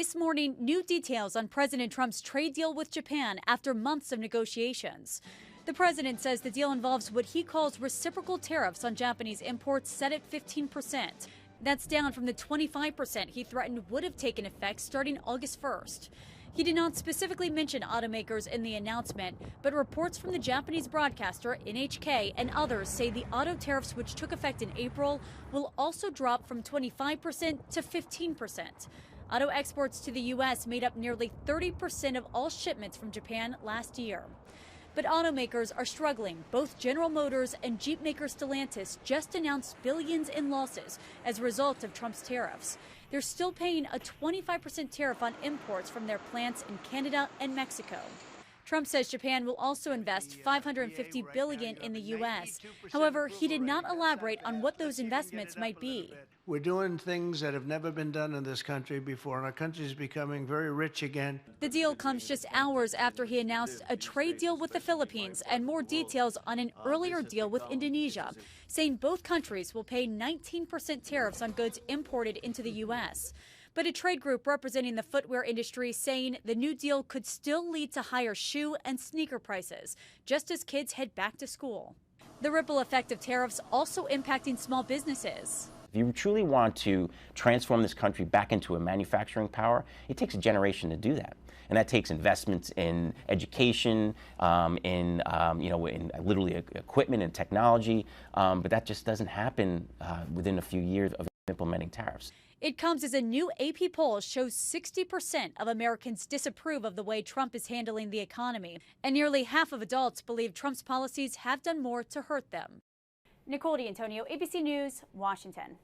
This morning, new details on President Trump's trade deal with Japan after months of negotiations. The president says the deal involves what he calls reciprocal tariffs on Japanese imports set at 15%. That's down from the 25% he threatened would have taken effect starting August 1st. He did not specifically mention automakers in the announcement, but reports from the Japanese broadcaster NHK and others say the auto tariffs, which took effect in April, will also drop from 25% to 15%. Auto exports to the U.S. made up nearly 30% of all shipments from Japan last year. But automakers are struggling. Both General Motors and Jeep maker Stellantis just announced billions in losses as a result of Trump's tariffs. They're still paying a 25% tariff on imports from their plants in Canada and Mexico. Trump says Japan will also invest $550 billion in the U.S. However, he did not elaborate on what those investments might be. We're doing things that have never been done in this country before, and our country is becoming very rich again. The deal comes just hours after he announced a trade deal with the Philippines and more details on an earlier deal with Indonesia, saying both countries will pay 19% tariffs on goods imported into the U.S. But a trade group representing the footwear industry saying the new deal could still lead to higher shoe and sneaker prices, just as kids head back to school. The ripple effect of tariffs also impacting small businesses. If you truly want to transform this country back into a manufacturing power, it takes a generation to do that. And that takes investments in education, in literally equipment and technology. But that just doesn't happen within a few years of implementing tariffs. It comes as a new AP poll shows 60% of Americans disapprove of the way Trump is handling the economy, and nearly half of adults believe Trump's policies have done more to hurt them. Nicole D'Antonio, ABC News, Washington.